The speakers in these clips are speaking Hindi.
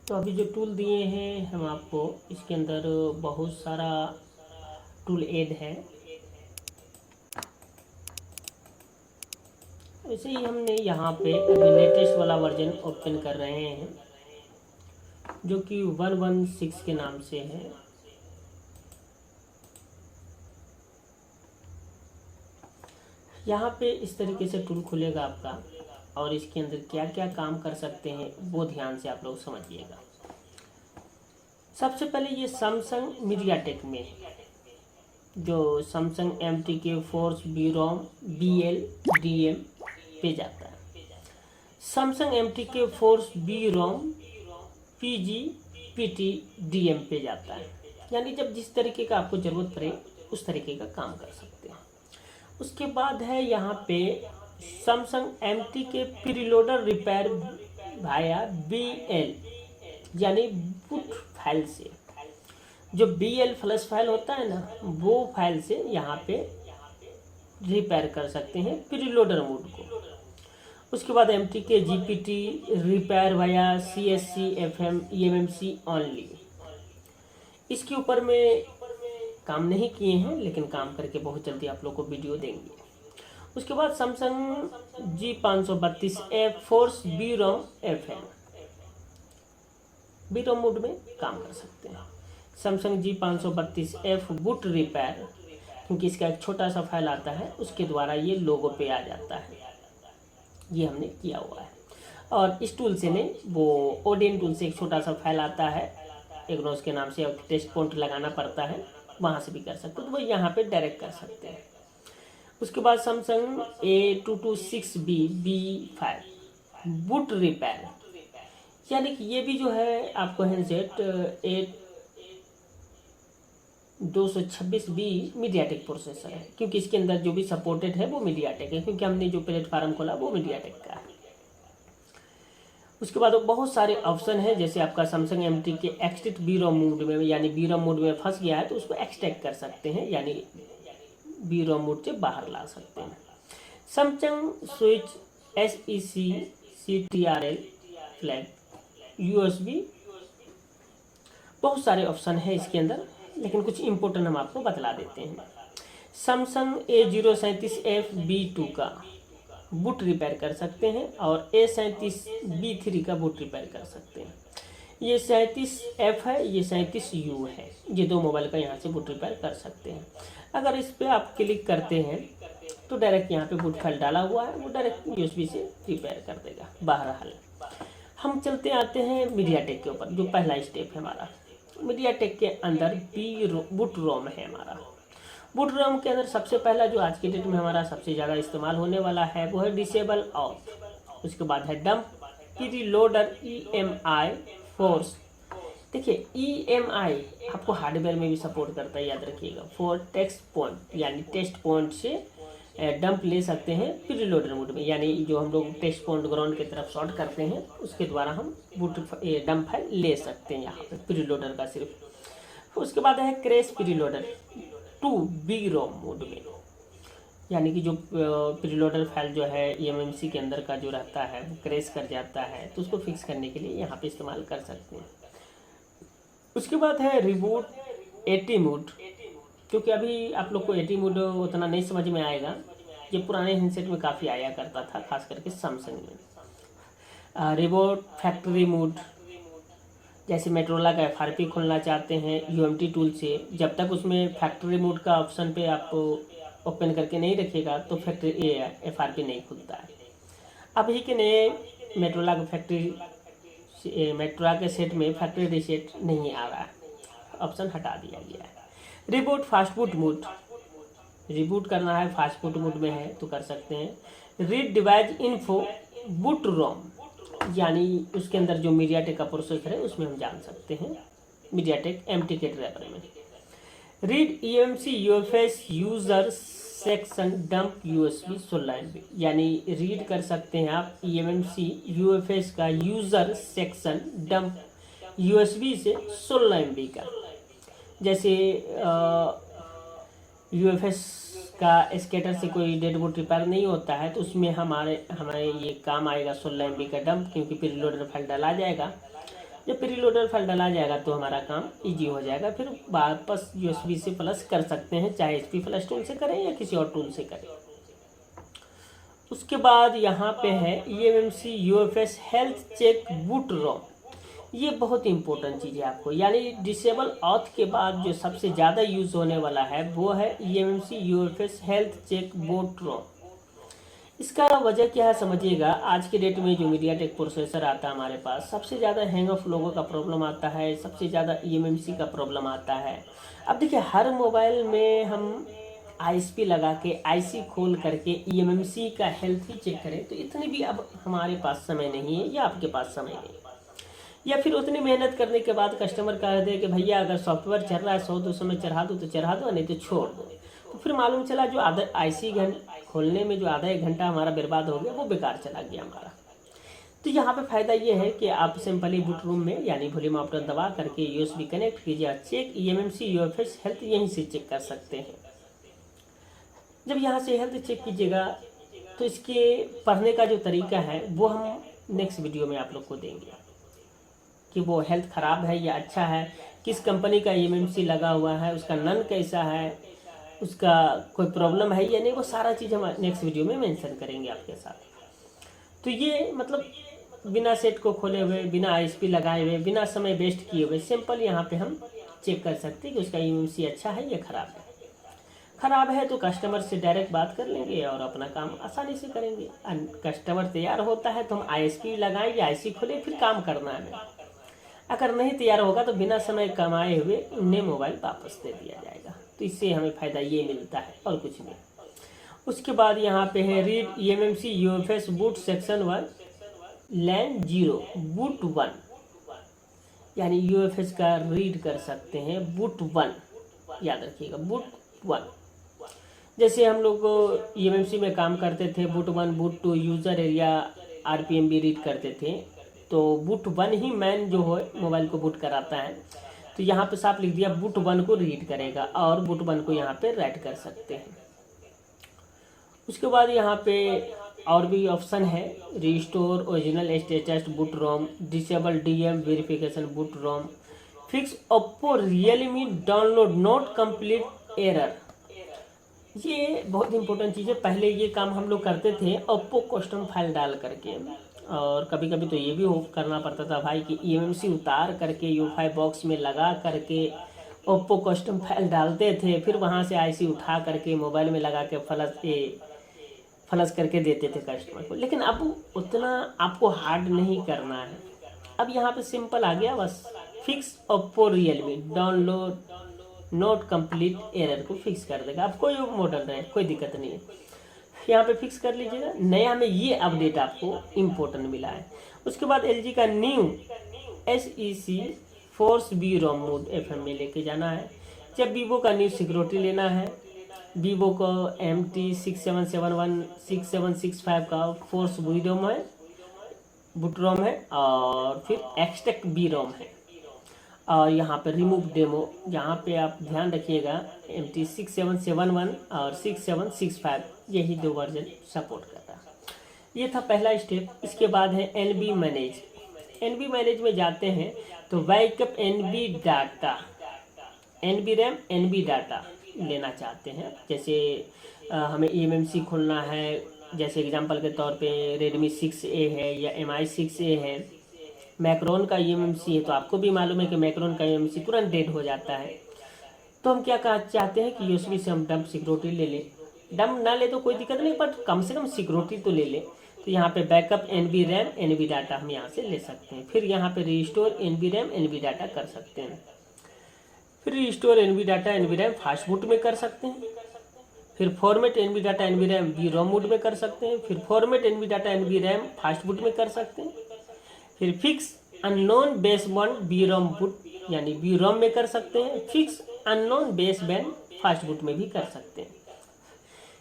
तो अभी जो टूल दिए हैं हम आपको, इसके अंदर बहुत सारा टूल ऐड है। ऐसे ही हमने यहाँ पे अभी लेटेस्ट वाला वर्जन ओपन कर रहे हैं जो कि 116 के नाम से है। यहाँ पे इस तरीके से टूल खुलेगा आपका, और इसके अंदर क्या क्या काम कर सकते हैं वो ध्यान से आप लोग समझिएगा। सबसे पहले ये सैमसंग मीडियाटेक में है, जो Samsung MTK force BROM BL DM पे जाता है। Samsung MTK force BROM PG PT DM पे जाता है। यानी जब जिस तरीके का आपको ज़रूरत पड़े उस तरीके का काम कर सकते हैं। उसके बाद है यहाँ पे सैमसंग MTK प्रीलोडर रिपेयर भाया BL, यानी बूट फाइल से। जो BL फ्लश फाइल होता है ना, वो फाइल से यहाँ पे रिपेयर कर सकते हैं प्रीलोडर मोड को। उसके बाद MTK GPT repair via CSC FM eMMC only. इसके ऊपर में काम नहीं किए हैं, लेकिन काम करके बहुत जल्दी आप लोग को वीडियो देंगे। उसके बाद Samsung G532F force BROM FM BROM mode में काम कर सकते हैं। सैमसंग G532F बूट रिपेयर, क्योंकि इसका एक छोटा सा फाइल आता है, उसके द्वारा ये लोगो पे आ जाता है, ये हमने किया हुआ है। और इस टूल से नहीं, वो ओडेन टूल से एक छोटा सा फाइल आता है एग्नोस के नाम से, और टेस्ट पॉइंट लगाना पड़ता है, वहाँ से भी कर सकते हो, तो वो यहाँ पे डायरेक्ट कर सकते हैं। उसके बाद Samsung A226B B5 boot repair, यानी कि ये भी जो है आपको हैंडसेट 226B मीडियाटेक प्रोसेसर है, क्योंकि इसके अंदर जो भी सपोर्टेड है वो मीडियाटेक है, क्योंकि हमने जो प्लेटफार्म खोला वो मीडियाटेक का है। उसके बाद बहुत सारे ऑप्शन है, जैसे आपका Samsung MTK extract BROM mode में, यानी BROM मोड में फंस गया है तो उसको एक्सट्रैक्ट कर सकते हैं, यानी BROM मोड से बाहर ला सकते हैं। Samsung switch SEC CTRL flag USB, बहुत सारे ऑप्शन है इसके अंदर, लेकिन कुछ इंपॉर्टेंट हम आपको बतला देते हैं। सैमसंग A037F B2 का बूट रिपेयर कर सकते हैं, और A37B3 का बूट रिपेयर कर सकते हैं। ये 37F है, ये 37U है, ये दो मोबाइल का यहाँ से बूट रिपेयर कर सकते हैं। अगर इस पर आप क्लिक करते हैं तो डायरेक्ट यहाँ पे बूट फाइल डाला हुआ है, वो डायरेक्ट USB से रिपेयर कर देगा। बहरहाल हम चलते आते हैं मीडियाटेक के ऊपर, जो पहला स्टेप है हमारा। मीडियाटेक के अंदर बूट रोम है हमारा। बूट रोम के अंदर सबसे पहला जो आज के डेट में हमारा सबसे ज़्यादा इस्तेमाल होने वाला है वो है डिसेबल ऑफ। उसके बाद है डंप प्रीलोडर EMI फोर्स। देखिए EMI आपको हार्डवेयर में भी सपोर्ट करता है, याद रखिएगा। फॉर टेक्स्ट पॉइंट, यानी टेस्ट पॉइंट से डंप ले सकते हैं प्रीलोडर मोड में, यानी जो हम लोग टेस्ट पॉइंट ग्राउंड की तरफ शॉर्ट करते हैं उसके द्वारा हम बूट डंप फाइल ले सकते हैं यहाँ पे प्रीलोडर का सिर्फ। उसके बाद है crash preloader 2B ROM mode में, यानी कि जो प्रीलोडर फाइल जो है eMMC के अंदर का जो रहता है वो क्रैश कर जाता है, तो उसको फिक्स करने के लिए यहाँ पे इस्तेमाल कर सकते हैं। उसके बाद है रिबूट 80 मोड, क्योंकि अभी आप लोग को 80 मोड उतना नहीं समझ में आएगा, ये पुराने हैंडसेट में काफ़ी आया करता था, खास करके सैमसंग में। रिबूट फैक्ट्री मोड, जैसे मेट्रोला का FRP खोलना चाहते हैं UMT टूल से, जब तक उसमें फैक्ट्री मोड का ऑप्शन पे आप ओपन करके नहीं रखिएगा तो फैक्ट्री FRP नहीं खुलता है। अभी के नए मेट्रोला के सेट में फैक्ट्री रीसेट नहीं आ रहा है, ऑप्शन हटा दिया गया है। रिबूट फास्टफूड मोड, रिबूट करना है फास्टफूड मोड में है तो कर सकते हैं। रीड डिवाइस इन्फो बूट रोम, यानी उसके अंदर जो मीडियाटेक का प्रोसेसर है उसमें हम जान सकते हैं मीडियाटेक MTK ड्राइवर में। Read eMMC UFS user section dump USB 16 MB, यानी रीड कर सकते हैं आप eMMC UFS का यूजर सेक्शन डंप USB से 16 MB का। जैसे UFS का स्केटर से कोई डेड बूट रिपेयर नहीं होता है, तो उसमें हमारे ये काम आएगा 16 MB का डंप, क्योंकि प्रीलोडर फाइल डाला जाएगा जब प्रीलोडेड फाइल डाला जाएगा तो हमारा काम इजी हो जाएगा, फिर वापस USB से प्लस कर सकते हैं, चाहे HP फ्लश टूल से करें या किसी और टूल से करें। उसके बाद यहाँ पे है eMMC UFS health check boot ROM. ये बहुत इंपॉर्टेंट चीज़ है आपको, यानी डिसेबल ऑथ के बाद जो सबसे ज़्यादा यूज़ होने वाला है वो है eMMC UFS health check boot ROM. इसका वजह क्या है समझिएगा। आज के डेट में जो मीडियाटेक प्रोसेसर आता है हमारे पास, सबसे ज़्यादा हैंग ऑफ लोगों का प्रॉब्लम आता है, सबसे ज़्यादा eMMC का प्रॉब्लम आता है। अब देखिए हर मोबाइल में हम ISP लगा के IC खोल करके eMMC का हेल्थ ही चेक करें, तो इतनी भी अब हमारे पास समय नहीं है या आपके पास समय नहीं, या फिर उतनी मेहनत करने के बाद कस्टमर कह दे कि भैया अगर सॉफ्टवेयर चल रहा है 100-200 में चढ़ा दो तो चढ़ा दो, नहीं तो छोड़ दो। तो फिर मालूम चला जो आधा IC खोलने में जो आधा 1 घंटा हमारा बर्बाद हो गया वो बेकार चला गया हमारा। तो यहाँ पे फ़ायदा ये है कि आप सिंपली बूट रूम में यानी वॉल्यूम ऑप्शन दबा करके USB कनेक्ट कीजिए, चेक eMMC UFS हेल्थ यहीं से चेक कर सकते हैं। जब यहाँ से हेल्थ चेक कीजिएगा तो इसके पढ़ने का जो तरीका है वो हम नेक्स्ट वीडियो में आप लोग को देंगे कि वो हेल्थ ख़राब है या अच्छा है, किस कंपनी का eMMC लगा हुआ है, उसका नन कैसा है, उसका कोई प्रॉब्लम है या नहीं, वो सारा चीज़ हम नेक्स्ट वीडियो में मेंशन करेंगे आपके साथ। तो ये मतलब बिना सेट को खोले हुए, बिना ISP लगाए हुए, बिना समय वेस्ट किए हुए सिंपल यहाँ पे हम चेक कर सकते हैं कि उसका eMMC अच्छा है या ख़राब है। ख़राब है तो कस्टमर से डायरेक्ट बात कर लेंगे और अपना काम आसानी से करेंगे। कस्टमर तैयार होता है तो हम ISP लगाएं या IC खोलें, फिर काम करना है हमें। अगर नहीं तैयार होगा तो बिना समय कमाए हुए उन्हें मोबाइल वापस दे दिया जाएगा। तो इससे हमें फ़ायदा ये मिलता है और कुछ नहीं। उसके बाद यहाँ पे है read eMMC UFS boot section 1 लैन 0 बूट 1, यानी UFS का रीड कर सकते हैं बूट 1, याद रखिएगा बूट 1। जैसे हम लोग eMMC में काम करते थे boot 1 boot 2 user area RPM भी रीड करते थे, तो बूट 1 ही मैन जो है मोबाइल को बूट कराता है। तो यहाँ पे साफ लिख दिया बूट 1 को रीड करेगा और बूट 1 को यहाँ पे राइट कर सकते हैं। उसके बाद यहाँ पे और भी ऑप्शन है, restore original status boot ROM, disable DM verification boot ROM, fix Oppo Realme download not complete error. ये बहुत इंपॉर्टेंट चीज़ है। पहले ये काम हम लोग करते थे ओप्पो कस्टम फाइल डाल करके, और कभी कभी तो ये भी करना पड़ता था भाई कि eMMC उतार करके U5 बॉक्स में लगा करके ओप्पो कस्टम फाइल डालते थे, फिर वहाँ से IC उठा करके मोबाइल में लगा के फ्लश करके देते थे कस्टमर को। लेकिन अब उतना आपको हार्ड नहीं करना है। अब यहाँ पे सिंपल आ गया, बस fix Oppo Realme download not complete error को फिक्स कर देगा। अब कोई मॉडल रहे कोई दिक्कत नहीं है, यहाँ पे फिक्स कर लीजिएगा। नया में ये अपडेट आपको इम्पोर्टेंट मिला है। उसके बाद LG का new SEC force B ROM mode FM में लेके जाना है। जब वीवो का न्यू सिक्योरिटी लेना है, वीवो को MT6771 6765 का फोर्स बी रोम है, बूट रोम है, और फिर एक्सटेक बी रोम है। और यहाँ पे रिमूव डेमो, यहाँ पे आप ध्यान रखिएगा MT6771 और 6765 यही 2 वर्जन सपोर्ट करता है। ये था पहला स्टेप। इसके बाद है NB मैनेज। NB मैनेज में जाते हैं तो backup NB data, NB RAM NB data लेना चाहते हैं। जैसे हमें eMMC खोलना है, जैसे एग्जांपल के तौर पे Redmi 6A है या MI 6A है, मैक्रोन का eMMC है, तो आपको भी मालूम है कि मैक्रोन का eMMC तुरंत डेड हो जाता है। तो हम क्या चाहते हैं कि USB से हम डंप सिक्योरिटी ले लें। डंप ना ले तो कोई दिक्कत नहीं, बट कम से कम सिक्योरिटी तो ले लें। तो यहाँ पे backup NB RAM NB data हम यहाँ से ले सकते हैं। फिर यहाँ पे restore NB RAM NB data कर सकते हैं। फिर restore NB data NB RAM fast boot में कर सकते हैं। फिर format NB data NB RAM B ROM mode में कर सकते हैं। फिर format NB data NB RAM fast boot में कर सकते हैं। फिर fix unknown baseband B ROM boot यानी बी रोम में कर सकते हैं। Fix unknown baseband fast boot में भी कर सकते हैं।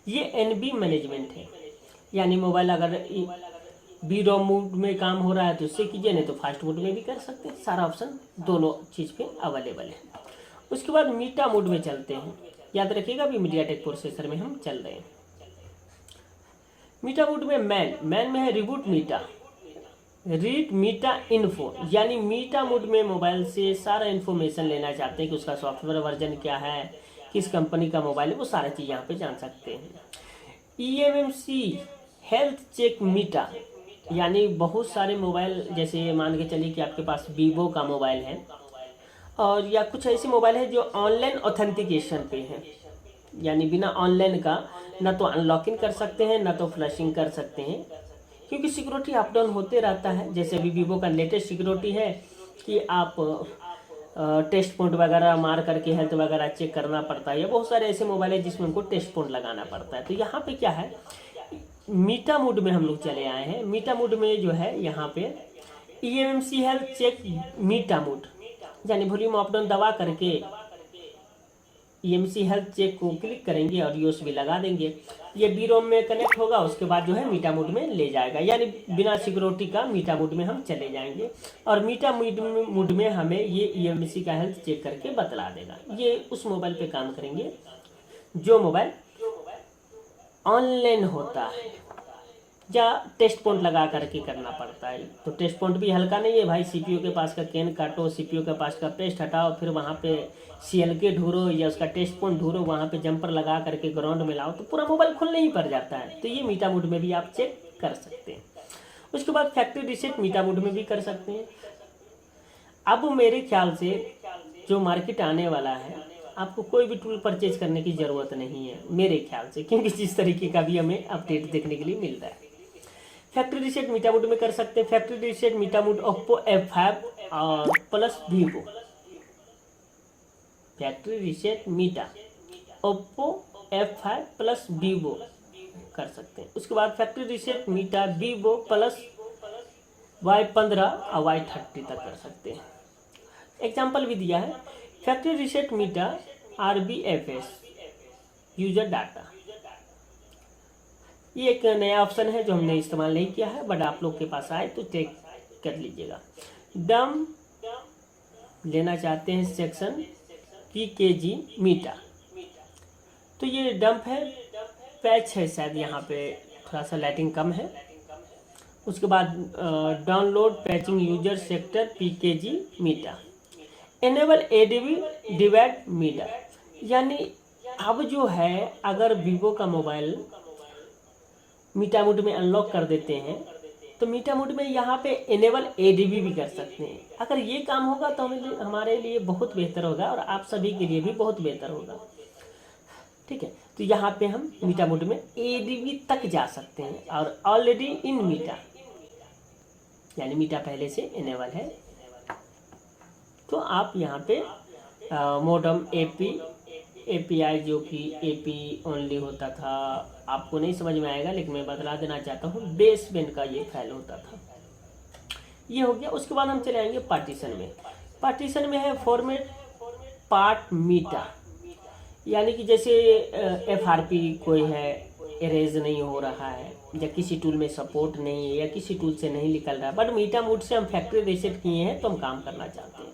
ये NB मैनेजमेंट है, यानी मोबाइल अगर बी रोम मोड में काम हो रहा है तो उससे कीजिए, नहीं तो फास्ट मोड में भी कर सकते हैं। सारा ऑप्शन दोनों चीज़ पे अवेलेबल है। उसके बाद मीटा मोड में चलते हैं। याद रखिएगा अभी मीडियाटेक प्रोसेसर में हम चल रहे हैं। मीटा मोड में मैन में है रिबूट मीटा। रीड मीटा इन्फो, यानी मीटा मोड में मोबाइल से सारा इन्फॉर्मेशन लेना चाहते हैं कि उसका सॉफ्टवेयर वर्जन क्या है, किस कंपनी का मोबाइल है, वो सारा चीज़ यहाँ पे जान सकते हैं। EMMC हेल्थ चेक मीटा, यानी बहुत सारे मोबाइल, जैसे मान के चलिए कि आपके पास वीवो का मोबाइल है और या कुछ ऐसे मोबाइल है जो ऑनलाइन ऑथेंटिकेशन पे है, यानी बिना ऑनलाइन का ना तो अनलॉकिंग कर सकते हैं ना तो फ्लशिंग कर सकते हैं, क्योंकि सिक्योरिटी अप डाउन होते रहता है। जैसे अभी वीवो का लेटेस्ट सिक्योरिटी है कि आप टेस्ट पॉइंट वगैरह मार करके हेल्थ वगैरह चेक करना पड़ता है, या बहुत सारे ऐसे मोबाइल है जिसमें उनको टेस्ट पॉइंट लगाना पड़ता है। तो यहाँ पे क्या है, मीटा मोड में हम लोग चले आए हैं। मीटा मोड में जो है यहाँ पे EMMC हेल्थ चेक मीटा मोड, यानी वॉल्यूम अप डाउन दबा करके EMC हेल्थ चेक को क्लिक करेंगे और USB लगा देंगे, ये बीरोम में कनेक्ट होगा, उसके बाद जो है मीटा मोड में ले जाएगा, यानी बिना सिक्योरिटी का मीटा मोड में हम चले जाएंगे और मीटा मोड में हमें ये EMC का हेल्थ चेक करके बतला देगा। ये उस मोबाइल पे काम करेंगे जो मोबाइल ऑनलाइन होता है या टेस्ट पॉइंट लगा करके करना पड़ता है। तो टेस्ट पॉइंट भी हल्का नहीं है भाई, CPU के पास का कैन काटो, CPU के पास का पेस्ट हटाओ, फिर वहाँ पे CLK ढूंढो या उसका टेस्ट पॉइंट ढूंढो, वहाँ पे जंपर लगा करके ग्राउंड में लाओ, तो पूरा मोबाइल खुलने ही पड़ जाता है। तो ये मीटा मोड में भी आप चेक कर सकते हैं। उसके बाद फैक्ट्री रीसेट मीटा मोड में भी कर सकते हैं। अब मेरे ख्याल से जो मार्केट आने वाला है, आपको कोई भी टूल परचेज करने की ज़रूरत नहीं है मेरे ख्याल से, क्योंकि जिस तरीके का भी हमें अपडेट देखने के लिए मिल रहा है। फैक्ट्री रीसेट मीटा मोड में कर सकते हैं। Factory reset meta mode Oppo F5 और plus Vivo, factory reset meta Oppo F5 plus Vivo कर सकते हैं। उसके बाद factory reset meta Vivo plus Y15 और Y30 तक कर सकते हैं। एग्जाम्पल भी दिया है, factory reset meta RBFS user data, ये एक नया ऑप्शन है जो हमने इस्तेमाल नहीं किया है, बट आप लोग के पास आए तो चेक कर लीजिएगा। डम लेना चाहते हैं सेक्शन PKG मीटा, तो ये डंप है, पैच है शायद, यहाँ पे थोड़ा सा लाइटिंग कम है। उसके बाद download patching user sector PKG meta, enable ADB device meta, यानी अब जो है अगर वीवो का मोबाइल मीटा मोड में अनलॉक कर देते हैं तो मीटा मोड में यहाँ पे एनेबल ADB भी कर सकते हैं। अगर ये काम होगा तो हमारे लिए बहुत बेहतर होगा और आप सभी के लिए भी बहुत बेहतर होगा। ठीक है, तो यहाँ पे हम मीटा मोड में ADB तक जा सकते हैं और ऑलरेडी इन मीटा, यानी मीटा पहले से एनेबल है, तो आप यहाँ पे मोडम API जो कि AP ओनली होता था, आपको नहीं समझ में आएगा लेकिन मैं बतला देना चाहता हूँ, बेस बैंड का ये फाइल होता था। ये हो गया। उसके बाद हम चले आएंगे पार्टीशन में। पार्टीशन में है फॉर्मेट पार्ट मीटा, यानी कि जैसे FRP कोई है, इरेज नहीं हो रहा है या किसी टूल में सपोर्ट नहीं है या किसी टूल से नहीं निकल रहा है, बट मीटा मोड से हम फैक्ट्री रीसेट किए हैं तो हम काम करना चाहते हैं।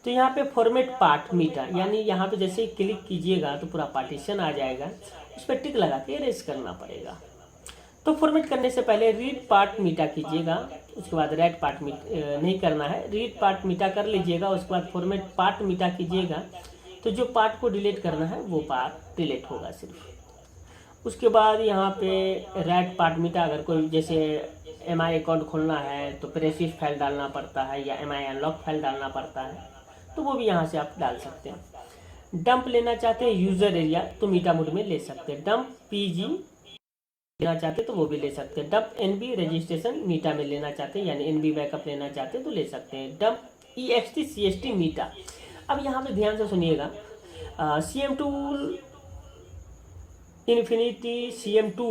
तो यहाँ पे फॉर्मेट पार्ट मीटा, यानी यहाँ पे जैसे क्लिक कीजिएगा तो पूरा पार्टीशन आ जाएगा, उस पर टिक लगा के इरेज करना पड़ेगा। तो फॉर्मेट करने से पहले रीड पार्ट मीटा कीजिएगा, उसके बाद राइट पार्ट नहीं करना है, रीड पार्ट मीटा कर लीजिएगा। उसके बाद फॉर्मेट पार्ट मीटा कीजिएगा, तो जो पार्ट को डिलीट करना है वो पार्ट डिलीट होगा सिर्फ। उसके बाद यहाँ पे राइट पार्ट मीटा, अगर कोई जैसे MI अकाउंट खोलना है तो प्रेसिस फाइल डालना पड़ता है या MI अनलॉक फाइल डालना पड़ता है, तो वो भी यहाँ से आप डाल सकते हैं। डंप लेना चाहते हैं यूज़र एरिया तो मीटा मोड में ले सकते हैं। डंप PG लेना चाहते हैं तो वो भी ले सकते हैं। डंप NB रजिस्ट्रेशन मीटा में लेना चाहते हैं, यानी NB बैकअप लेना चाहते हैं तो ले सकते हैं। डंप EXT CST मीटा, अब यहाँ पे ध्यान से सुनिएगा, CM2 इन्फिनिटी CM2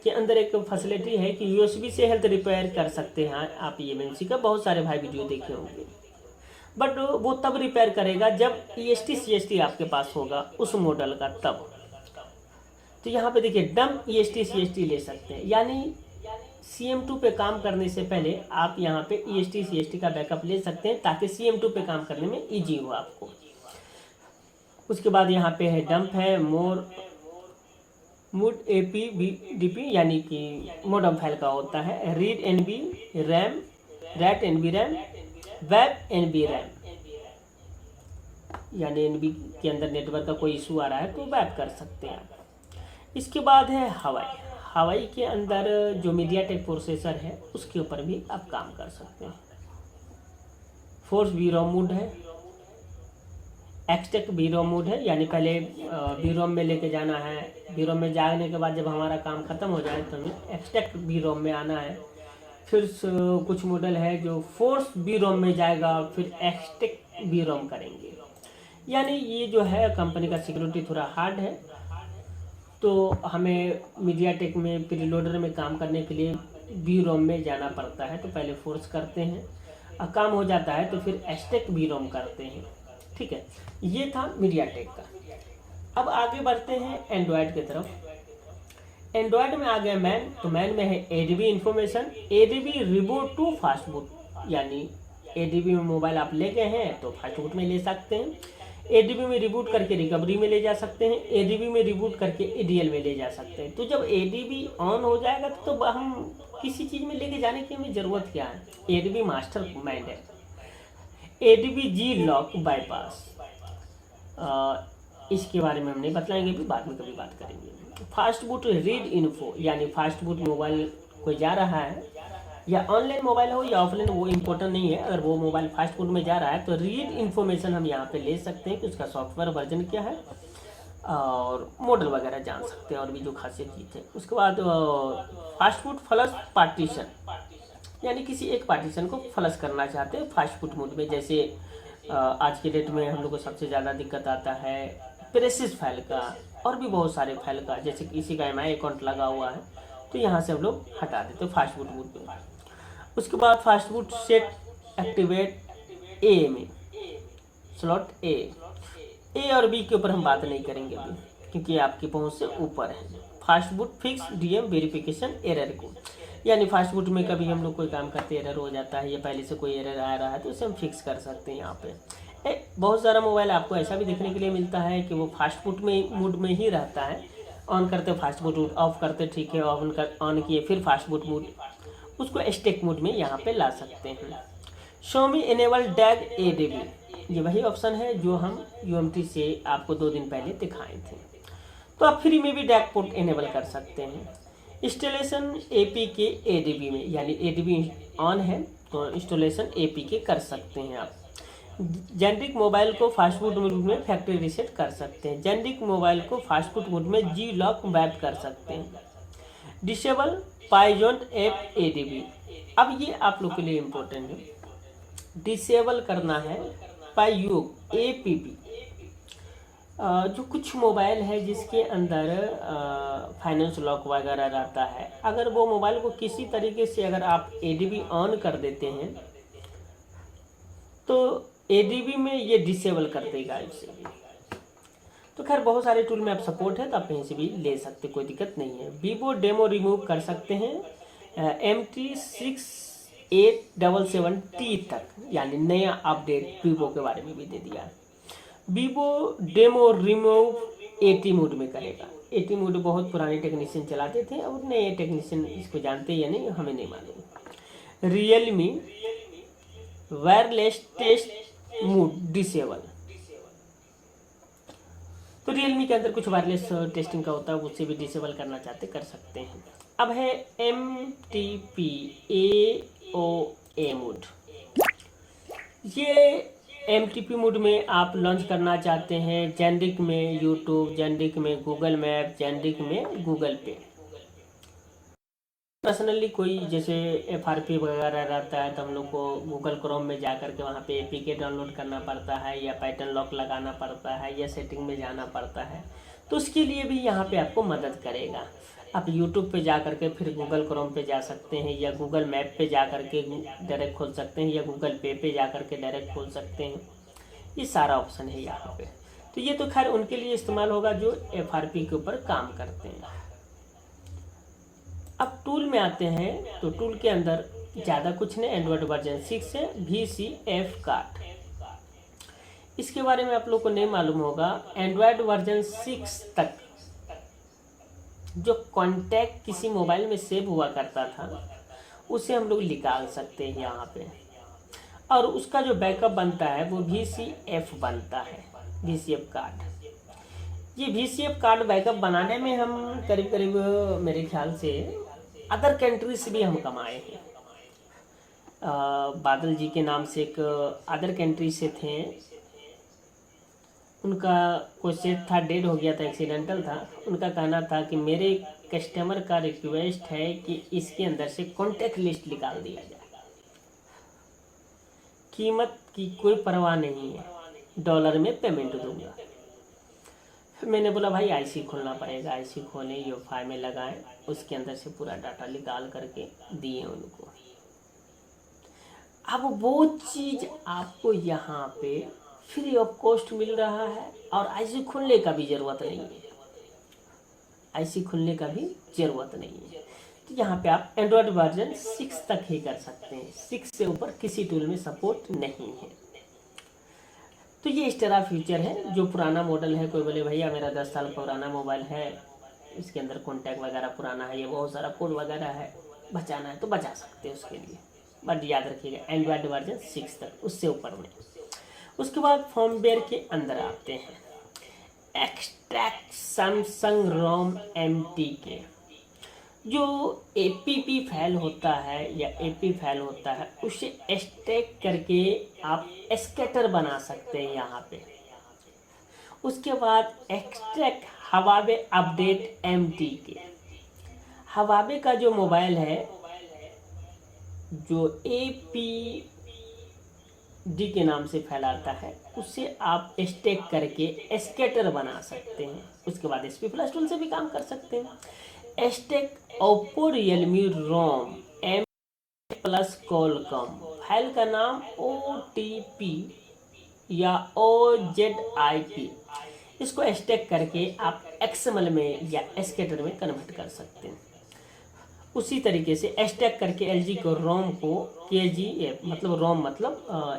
के अंदर एक फैसिलिटी है कि USB से हेल्थ रिपेयर कर सकते हैं आप। EMMC का बहुत सारे भाई वीडियो देखे होंगे, बट वो तब रिपेयर करेगा जब EST CST आपके पास होगा उस मॉडल का, तब। तो यहाँ पे देखिए डंप EST CST ले सकते हैं, यानी CM2 पे काम करने से पहले आप यहाँ पे EST CST का बैकअप ले सकते हैं ताकि CM2 पे काम करने में ईजी हो आपको। उसके बाद यहाँ पे है डंप है मोड APDP, यानी कि मोडम फाइल का होता है। Read NB RAM write NB RAM, wipe NB RAM, यानी एनबी के अंदर नेटवर्क का कोई इशू आ रहा है तो वेब कर सकते हैं आप। इसके बाद है हवाई। हवाई के अंदर जो मीडियाटेक प्रोसेसर है उसके ऊपर भी आप काम कर सकते हैं। फोर्स वीरोम मोड है, एक्सटेक वीरोम मोड है, यानी पहले वीरोम में लेके जाना है, वीरोम में जाने के बाद जब हमारा काम ख़त्म हो जाए तो हमें एक्सटेक वीरोम में आना है। फिर कुछ मॉडल है जो फोर्स वीरोम में जाएगा, फिर एक्सटेक वीरोम करेंगे। यानी ये जो है कंपनी का सिक्योरिटी थोड़ा हार्ड है, तो हमें मीडियाटेक में प्रीलोडर में काम करने के लिए वीरोम में जाना पड़ता है। तो पहले फोर्स करते हैं, काम हो जाता है तो फिर एक्सटेक वीरोम करते हैं। ठीक है, ये था मीडियाटेक का। अब आगे बढ़ते हैं एंड्रॉयड की तरफ। एंड्रॉयड में आ गया मैन, तो मैन में है ADB information, ADB reboot to fast boot, यानी एडीबी में मोबाइल आप ले गए हैं तो फास्ट बूट में ले सकते हैं, एडीबी में रिबूट करके रिकवरी में ले जा सकते हैं, एडीबी में रिबूट करके एडीएल में ले जा सकते हैं। तो जब एडीबी ऑन हो जाएगा तो हम किसी चीज़ में लेके जाने की हमें ज़रूरत क्या है, एडीबी मास्टर माइंड है। एडीबी जी लॉक बाईपास, इसके बारे में हम नहीं बतलाएंगे, भी बाद में कभी बात करेंगे। फास्ट बूट रीड इन्फो, यानी फास्ट बूट मोबाइल कोई जा रहा है, या ऑनलाइन मोबाइल हो या ऑफलाइन, वो इम्पोर्टेंट नहीं है। अगर वो मोबाइल फास्ट बूट में जा रहा है तो रीड इन्फॉर्मेशन हम यहाँ पे ले सकते हैं कि उसका सॉफ्टवेयर वर्जन क्या है और मॉडल वगैरह जान सकते हैं, और भी जो खासियत चीज़ है। उसके बाद फास्ट फूड फ्लश पार्टीशन, यानी किसी एक पार्टीशन को फ्लश करना चाहते हैं फास्ट फूड मोड में। जैसे आज के डेट में हम लोग को सबसे ज़्यादा दिक्कत आता है प्रेसिस फाइल का, और भी बहुत सारे फाइल का, जैसे किसी का एमआई अकाउंट लगा हुआ है तो यहाँ से हम लोग हटा देते हैं फास्ट फूड मोड में। उसके बाद फास्ट फूड सेट एक्टिवेट ए में, स्लॉट ए और बी के ऊपर हम बात नहीं करेंगे अभी, क्योंकि आपकी पहुंच से ऊपर है। Fast food fix DM verification error को, यानी फास्ट फूड में कभी हम लोग कोई काम करते एरर हो जाता है या पहले से कोई एरर आ रहा है तो उसे हम फिक्स कर सकते हैं यहाँ पे। बहुत सारा मोबाइल आपको ऐसा भी देखने के लिए मिलता है कि वो फास्ट फूड में मूड में ही रहता है, ऑन करते फास्ट फूड मूड, ऑफ करते ठीक है, ऑन किए फिर फास्ट फूड मूड, उसको एक्सटेक मोड में यहाँ पे ला सकते हैं। Xiaomi इनेबल डैग एडीबी, ये वही ऑप्शन है जो हम यूएमटी से आपको 2 दिन पहले दिखाए थे। तो आप फ्री में भी डैग पोर्ट इनेबल कर सकते हैं। इंस्टॉलेशन एपीके एडीबी में, यानी एडीबी ऑन है तो इंस्टॉलेशन एपीके कर सकते हैं आप। जेनरिक मोबाइल को फास्ट फूड मोड में फैक्ट्री रीसेट कर सकते हैं। जेनरिक मोबाइल को फास्ट फूड मोड में जी लॉक वेब कर सकते हैं। डिसेबल पाइजोन ऐप एडीबी, अब ये आप लोग के लिए इम्पोर्टेंट है, डिसेबल करना है पाइयोग एपीपी। जो कुछ मोबाइल है जिसके अंदर फाइनेंस लॉक वगैरह रहता है, अगर वो मोबाइल को किसी तरीके से अगर आप एडीबी ऑन कर देते हैं तो एडीबी में ये डिसेबल कर देगा इससे। तो खैर बहुत सारे टूल में आप सपोर्ट है तो आप कहीं से भी ले सकते, कोई दिक्कत नहीं है। वीवो डेमो रिमूव कर सकते हैं MT6877T तक, यानी नया अपडेट वीवो के बारे में भी दे दिया है। वीवो डेमो रिमूव 80 मोड में करेगा। 80 मोड बहुत पुराने टेक्नीशियन चलाते थे और नए टेक्नीशियन इसको जानते या नहीं हमें नहीं मालूम। Realme wireless test mode disable, तो रियलमी के अंदर कुछ वायरलेस टेस्टिंग का होता है, उससे भी डिसेबल करना चाहते कर सकते हैं। अब है MTP-AOA मोड, ये MTP मोड में आप लॉन्च करना चाहते हैं जेनरिक में यूट्यूब, जेनरिक में गूगल मैप, जेनरिक में गूगल पे। पर्सनली कोई जैसे FRP वगैरह रहता है तो हम लोग को गूगल क्रोम में जा करके वहाँ पे APK डाउनलोड करना पड़ता है, या पैटर्न लॉक लगाना पड़ता है, या सेटिंग में जाना पड़ता है, तो उसके लिए भी यहाँ पे आपको मदद करेगा। आप यूट्यूब पे जा करके फिर गूगल क्रोम पे जा सकते हैं, या गूगल मैप पे जा करके डायरेक्ट खोल सकते हैं, या गूगल पे जा करके डायरेक्ट खोल सकते हैं। ये सारा ऑप्शन है यहाँ पे। तो ये तो खैर उनके लिए इस्तेमाल होगा जो FRP के ऊपर काम करते हैं। अब टूल में आते हैं, तो टूल के अंदर ज़्यादा कुछ नहीं, एंड्रॉयड वर्जन 6 है, VCF कार्ड, इसके बारे में आप लोग को नहीं मालूम होगा। एंड्रॉयड वर्जन 6 तक जो कॉन्टैक्ट किसी मोबाइल में सेव हुआ करता था उसे हम लोग निकाल सकते हैं यहाँ पे। और उसका जो बैकअप बनता है वो VCF बनता है, VCF कार्ड। ये VCF कार्ड बैकअप बनाने में हम करीब करीब मेरे ख्याल से अदर कंट्री से भी हम कमाए हैं। बादल जी के नाम से एक अदर कंट्री से थे, उनका कोई सेट था, डेड हो गया था, एक्सीडेंटल था। उनका कहना था कि मेरे कस्टमर का रिक्वेस्ट है कि इसके अंदर से कॉन्टैक्ट लिस्ट निकाल दिया जाए, कीमत की कोई परवाह नहीं है, डॉलर में पेमेंट दूंगा। फिर मैंने बोला भाई आईसी खोलना पड़ेगा, आईसी खोलें, UEFI में लगाएं, उसके अंदर से पूरा डाटा निकाल करके दिए उनको। अब वो चीज़ आपको यहाँ पे फ्री ऑफ कॉस्ट मिल रहा है और आईसी खोलने का भी ज़रूरत नहीं है, आईसी खोलने का भी ज़रूरत नहीं है। तो यहाँ पे आप एंड्रॉयड वर्जन 6 तक ही कर सकते हैं, 6 से ऊपर किसी टूल में सपोर्ट नहीं है। तो ये इस तरह फीचर है। जो पुराना मॉडल है, कोई बोले भैया मेरा 10 साल पुराना मोबाइल है, इसके अंदर कॉन्टैक्ट वगैरह पुराना है, ये बहुत सारा कोड वगैरह है, बचाना है तो बचा सकते हैं उसके लिए, बट याद रखिएगा एंड्रॉयड वर्जन 6 तक, उससे ऊपर में। उसके बाद फर्मवेयर के अंदर आते हैं, एक्सट्रैक्ट सैमसंग रोम MT के जो APP फाइल होता है या AP फाइल होता है, उसे एक्सट्रैक्ट करके आप स्कैटर बना सकते हैं यहाँ पे। उसके बाद एक्सट्रैक्ट हवावे अपडेट MT के, हवावे का जो मोबाइल है जो APD के नाम से फैलाता है, उसे आप स्टैक करके स्कैटर बना सकते हैं। उसके बाद SP+ टूल से भी काम कर सकते हैं। स्टैक ओप्पो रियलमी रोम M+ कॉलकॉम, फाइल का नाम OTP या OZIP, इसको स्टैक करके आप XML में या स्कैटर में कन्वर्ट कर सकते हैं। उसी तरीके से स्टैक करके LG को रोम को KG मतलब रोम मतलब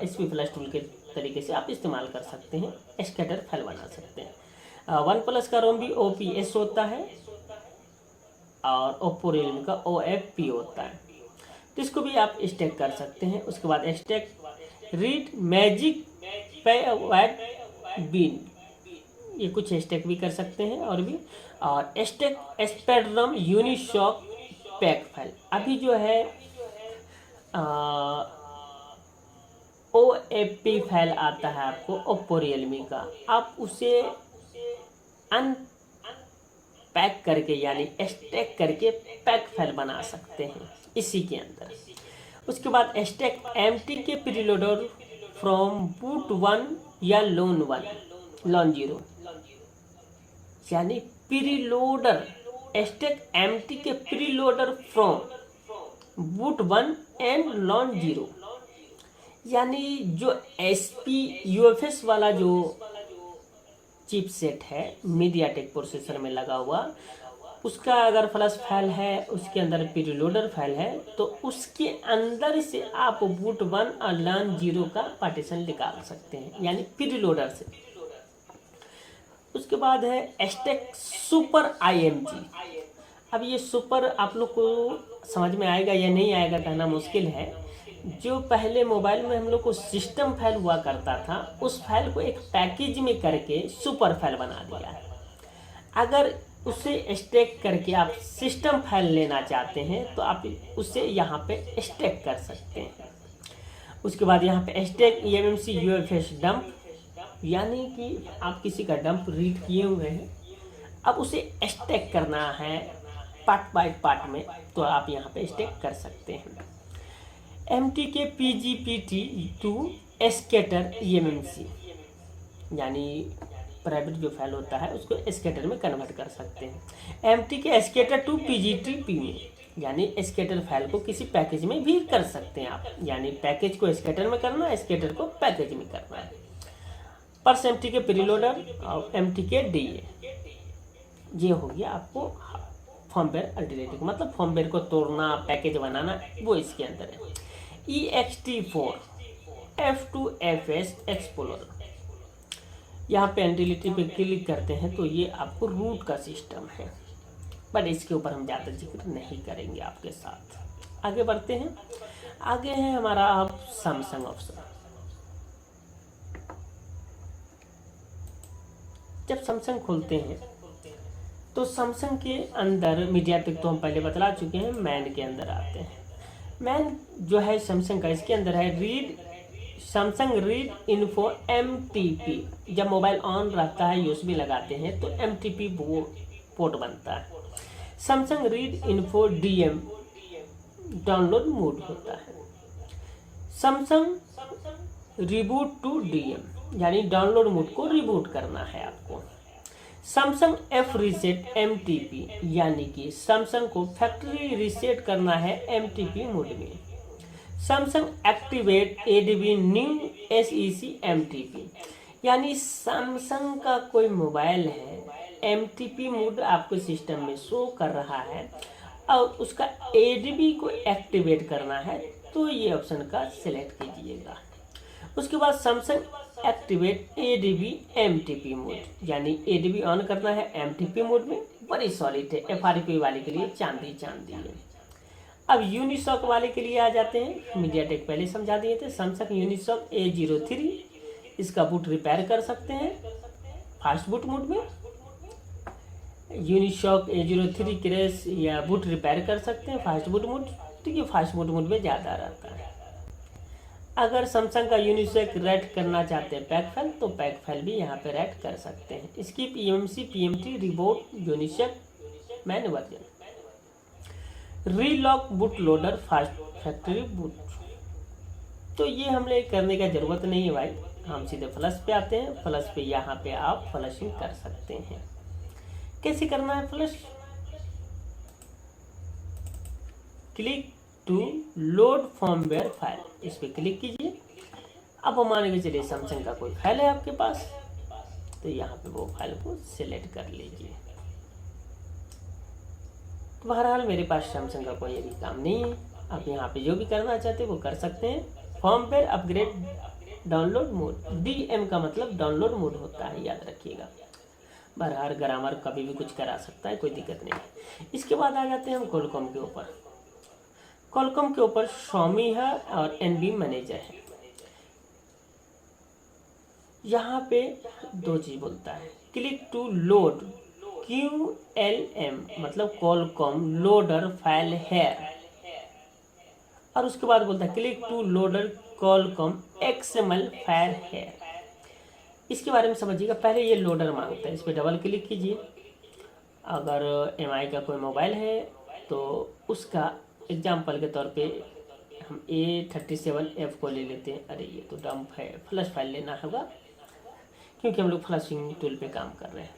SP+ टूल के तरीके से आप इस्तेमाल कर सकते हैं, स्कैटर फाइल बना सकते हैं। OnePlus का रोम भी OPS होता है और ओप्पो रियलमी का OFP होता है, तो इसको भी आप स्टैक कर सकते हैं। उसके बाद स्टैक रीड मैजिक पे बीन, ये कुछ स्टैक भी कर सकते हैं और भी। और स्टैक स्पेक्ट्रम यूनिशॉक पैक फाइल, अभी जो है OFP फाइल आता है आपको ओप्पो रियलमी का, आप उसे अनपैक करके यानी स्टैक करके पैक फाइल बना सकते हैं इसी के अंदर। उसके बाद स्टैक MT के प्रीलोडर फ्रॉम बूट 1 या लोन 0, यानी प्रीलोडर, स्टैक MT के preloader from boot 1 and lawn 0, यानी जो SP UFS वाला जो चिप सेट है मीडियाटेक प्रोसेसर में लगा हुआ, उसका अगर फ्लैश फाइल है, उसके अंदर प्रीलोडर फाइल है, तो उसके अंदर से आप बूट 1 और लॉन 0 का पार्टीशन निकाल सकते हैं, यानी प्रीलोडर से। उसके बाद है स्टैक सुपर IMG। अब ये सुपर आप लोग को समझ में आएगा या नहीं आएगा कहना मुश्किल है। जो पहले मोबाइल में हम लोग को सिस्टम फाइल हुआ करता था, उस फाइल को एक पैकेज में करके सुपर फाइल बना दिया है। अगर उसे स्टैक करके आप सिस्टम फाइल लेना चाहते हैं तो आप उसे यहाँ पे स्टैक कर सकते हैं। उसके बाद यहाँ पे स्टैक eMMC UFS डंप, यानी कि आप किसी का डंप रीड किए हुए हैं, अब उसे स्टैक करना है पार्ट बाय पार्ट में, तो आप यहाँ पे स्टैक कर सकते हैं। MT के PGPT2 स्कैटर eMMC, यानी प्राइवेट जो फाइल होता है उसको स्कैटर में कन्वर्ट कर सकते हैं। MT के स्कैटर 2 PGTP में, यानी स्कैटर फाइल को किसी पैकेज में भी कर सकते हैं आप, यानी पैकेज को स्कैटर में करना है, स्कैटर को पैकेज में करना है। पर्स MT के प्रीलोडर और MT के DA, ये हो गया आपको फर्मवेयर अल्टरनेटिव, मतलब फर्मवेयर को तोड़ना, पैकेज बनाना, वो इसके अंदर है। ext4 F2FS एक्सप्लोरर, यहाँ पे एंटिटी पे क्लिक करते हैं तो ये आपको रूट का सिस्टम है, बट इसके ऊपर हम ज़्यादा जिक्र नहीं करेंगे आपके साथ। आगे बढ़ते हैं। आगे है हमारा अब सैमसंग ऑप्शन। जब सैमसंग खोलते हैं तो सैमसंग के अंदर मीडियाटेक तो हम पहले बतला चुके हैं, मैन के अंदर आते हैं। मैन जो है सैमसंग का, इसके अंदर है read Samsung read info MTP। जब मोबाइल ऑन रहता है यूएसबी लगाते हैं तो MTP पोर्ट बनता है। Samsung read info DM download mode होता है। सैमसंग रिबूट टू DM यानी डाउनलोड मोड को रिबूट करना है आपको। सैमसंग F रीसेट MTP यानी कि सैमसंग को फैक्ट्री रीसेट करना है MTP मोड में। Samsung activate ADB new SEC MTP यानी सैमसंग का कोई मोबाइल है, MTP मोड आपको सिस्टम में शो कर रहा है और उसका ADB को एक्टिवेट करना है, तो ये ऑप्शन का सिलेक्ट कीजिएगा। उसके बाद Samsung activate ADB MTP mode यानी ADB ऑन करना है MTP मोड में। बड़ी सॉलिड है, FRP वाले के लिए चांदी चांदी है। अब यूनिसॉक वाले के लिए आ जाते हैं। मीडियाटेक पहले समझा दिए थे। सैमसंग यूनिसॉक A03, इसका बूट रिपेयर कर सकते हैं फास्ट बूट मोड में। यूनिसॉक A03 क्रैश या बूट रिपेयर कर सकते हैं फास्ट बूट मोड, तो ये फास्ट बूट मोड में ज़्यादा रहता है। अगर सैमसंग का यूनिसॉक रेट करना चाहते हैं पैक फाइल, तो पैक फाइल भी यहाँ पे रेट कर सकते हैं। Skip EMC PMT reboot Unisoc main version. Relock boot loader fast factory boot, तो ये हमने करने का ज़रूरत नहीं है भाई, हम सीधे फ्लश पे आते हैं। फ्लश पे यहाँ पे आप फ्लशिंग कर सकते हैं। कैसे करना है flash? Click to load firmware file, इस पर क्लिक कीजिए। अब मान के चलिए सैमसंग का कोई फाइल है आपके पास, तो यहाँ पे वो फाइल को सिलेक्ट कर लीजिए। तो बहरहाल मेरे पास सैमसंग का कोई अभी काम नहीं है। आप यहाँ पे जो भी करना चाहते हैं वो कर सकते हैं। Firmware upgrade download mode, DM का मतलब डाउनलोड मोड होता है, याद रखिएगा। बहरहाल ग्रामर कभी भी कुछ करा सकता है, कोई दिक्कत नहीं। इसके बाद आ जाते हैं हम कॉलकॉम के ऊपर। कॉलकॉम के ऊपर Xiaomi है और NB मैनेजर है। यहाँ पे दो चीज बोलता है, क्लिक टू लोड QLM मतलब कॉलकॉम लोडर फाइल है, और उसके बाद बोलता है click to loader Qualcomm XML file है। इसके बारे में समझिएगा। पहले ये लोडर मांगता है, इस पर डबल क्लिक कीजिए। अगर MI का कोई मोबाइल है तो उसका एग्जाम्पल के तौर पे हम A37F को ले लेते हैं। अरे ये तो डंप है, फ्लश फाइल लेना होगा क्योंकि हम लोग फ्लशिंग टूल पे काम कर रहे हैं।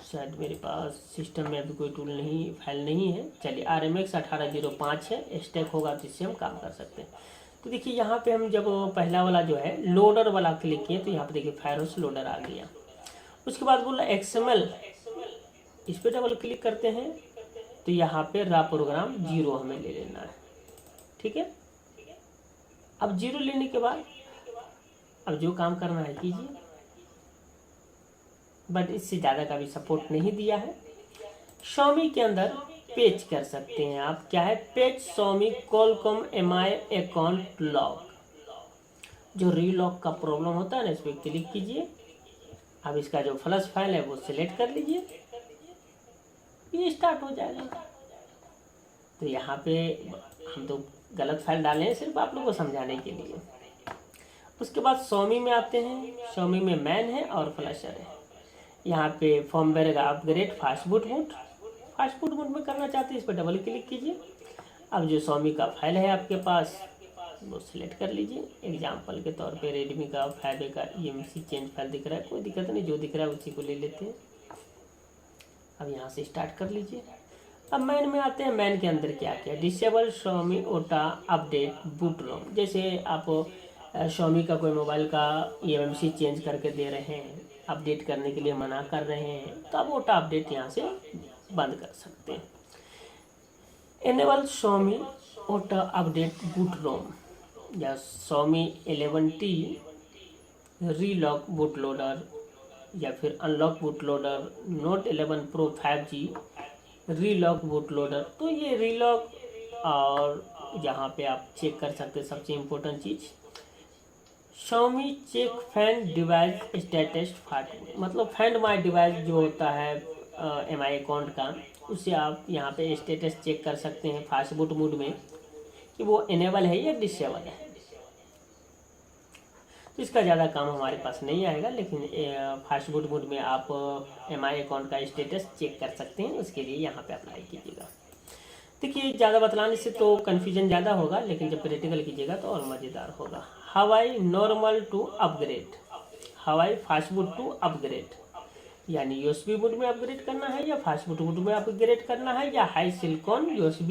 शायद मेरे पास सिस्टम में अभी कोई टूल नहीं, फाइल नहीं है। चलिए RMX 1805 है, स्टैक होगा तो इससे हम काम कर सकते हैं। तो देखिए यहाँ पे हम जब पहला वाला जो है लोडर वाला क्लिक किए तो यहाँ पे देखिए फायरस लोडर आ गया। उसके बाद बोला XML, इस पर डबल क्लिक करते हैं तो यहाँ पे रा प्रोग्राम 0 हमें ले लेना है। ठीक है, अब 0 लेने के बाद अब जो काम करना है कीजिए, बट इससे ज़्यादा का भी सपोर्ट नहीं दिया है। Xiaomi के अंदर पेज कर सकते हैं आप, क्या है page Xiaomi Qualcomm MI account lock, जो रीलॉक का प्रॉब्लम होता है ना, इस पर क्लिक कीजिए। अब इसका जो फ्लश फाइल है वो सिलेक्ट कर लीजिए, ये स्टार्ट हो जाएगा। तो यहाँ पे हम तो गलत फाइल डाले हैं सिर्फ आप लोगों को समझाने के लिए। उसके बाद Xiaomi में आते हैं। Xiaomi में मैन है और फ्लशर है। यहाँ पे फॉर्मवेयर का अपग्रेड फास्ट बूट मोड में करना चाहते हैं, इस पर डबल क्लिक कीजिए। अब जो Xiaomi का फाइल है आपके पास वो सिलेक्ट कर लीजिए। एग्जाम्पल के तौर पे रेडमी का 5A का EMC चेंज फाइल दिख रहा है, कोई दिक्कत नहीं, जो दिख रहा है उसी को ले लेते हैं। अब यहाँ से स्टार्ट कर लीजिए। अब मैन में आते हैं। मैन के अंदर क्या क्या, disable Xiaomi OTA update boot रोम, जैसे आप Xiaomi का कोई मोबाइल का EMC चेंज करके दे रहे हैं, अपडेट करने के लिए मना कर रहे हैं, तो आप ओटा अपडेट यहाँ से बंद कर सकते हैं। Enable Xiaomi OTA update boot ROM या Xiaomi 11T relock boot loader या फिर unlock boot loader, Note 11 Pro 5G, relock boot loader. तो ये रीलॉक, और यहाँ पे आप चेक कर सकते हैं सबसे इम्पोर्टेंट चीज़, Xiaomi check find device status fast, मतलब फैंड माई डिवाइस जो होता है MI अकाउंट का, उससे आप यहाँ पे स्टेटस चेक कर सकते हैं फास्ट बूट मोड में कि वो इनेबल है या डिसेबल है। तो इसका ज़्यादा काम हमारे पास नहीं आएगा, लेकिन फास्ट बूट मोड में आप MI अकाउंट का स्टेटस चेक कर सकते हैं, उसके लिए यहाँ पे अप्लाई कीजिएगा। देखिए ज़्यादा बतलाने से तो कन्फ्यूजन ज़्यादा होगा, लेकिन जब प्रैक्टिकल कीजिएगा तो और मज़ेदार होगा। हवाई नॉर्मल टू अपग्रेड, हवाई फास्ट बूट टू अपग्रेड, यानी USB बूट में अपग्रेड करना है या फास्ट बूट में अपग्रेड करना है या हाई सिलिकॉन USB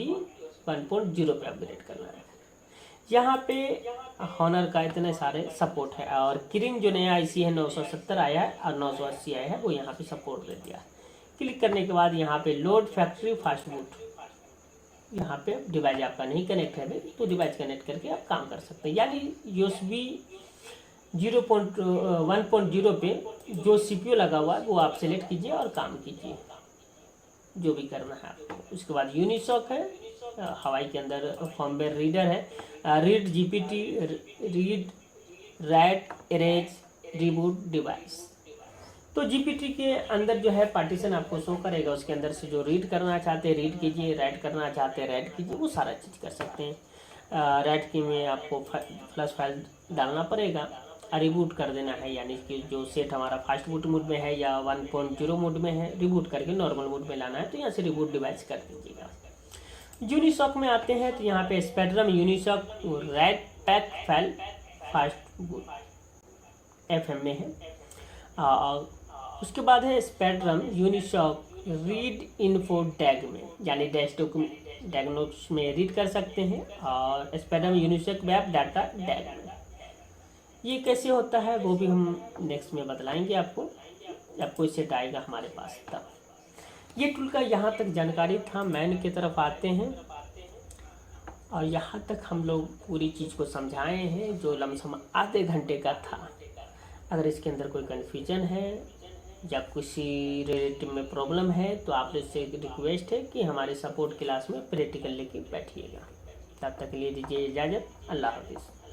1.0 पे अपग्रेड करना है। यहाँ पे हॉनर का इतने सारे सपोर्ट है, और किरिन जो नया IC है 970 आया है और 980 आया है, वो यहाँ पे सपोर्ट दे दिया। क्लिक करने के बाद यहाँ पे लोड फैक्ट्री फास्ट बूट, यहाँ पे डिवाइस आपका नहीं कनेक्ट है तो डिवाइस कनेक्ट करके आप काम कर सकते हैं। यानी USB 0.1.0 पे जो CPU लगा हुआ है वो आप सेलेक्ट कीजिए और काम कीजिए जो भी करना है आपको। उसके बाद यूनिसॉक है, हवाई के अंदर फर्मवेयर रीडर है, read GPT, read write erase reboot device. तो GPT के अंदर जो है पार्टीशन आपको शो करेगा, उसके अंदर से जो रीड करना चाहते हैं रीड कीजिए, राइट करना चाहते हैं राइट कीजिए, वो सारा चीज़ कर सकते हैं। राइट की में आपको फ्लश फाइल डालना पड़ेगा, रिबूट कर देना है, यानी कि जो सेट हमारा फास्ट बूट मोड में है या 1.0 मोड में है, रिबूट करके नॉर्मल मोड में लाना है, तो यहाँ से रिबूट डिवाइस कर दीजिएगा। यूनिसॉक में आते हैं तो यहाँ पे spectrum Unisoc right pack file fast boot FM में है। उसके बाद है spectrum Unisoc read info tag में, यानी डेस्कटॉप डायग्नोस्टिक्स में रीड कर सकते हैं, और spectrum Unisoc web data tag में। ये कैसे होता है वो भी हम नेक्स्ट में बतलाएंगे आपको इससे आएगा हमारे पास तब। ये टूल का यहाँ तक जानकारी था। मैन की तरफ आते हैं, और यहाँ तक हम लोग पूरी चीज़ को समझाए हैं जो लमसम आधे घंटे का था। अगर इसके अंदर कोई कन्फ्यूजन है या किसी रिलेटिव में प्रॉब्लम है तो आप इससे रिक्वेस्ट है कि हमारे सपोर्ट क्लास में प्रैक्टिकल लेके बैठिएगा। तब तक के लिए दीजिए इजाज़त। अल्लाह हाफिज़।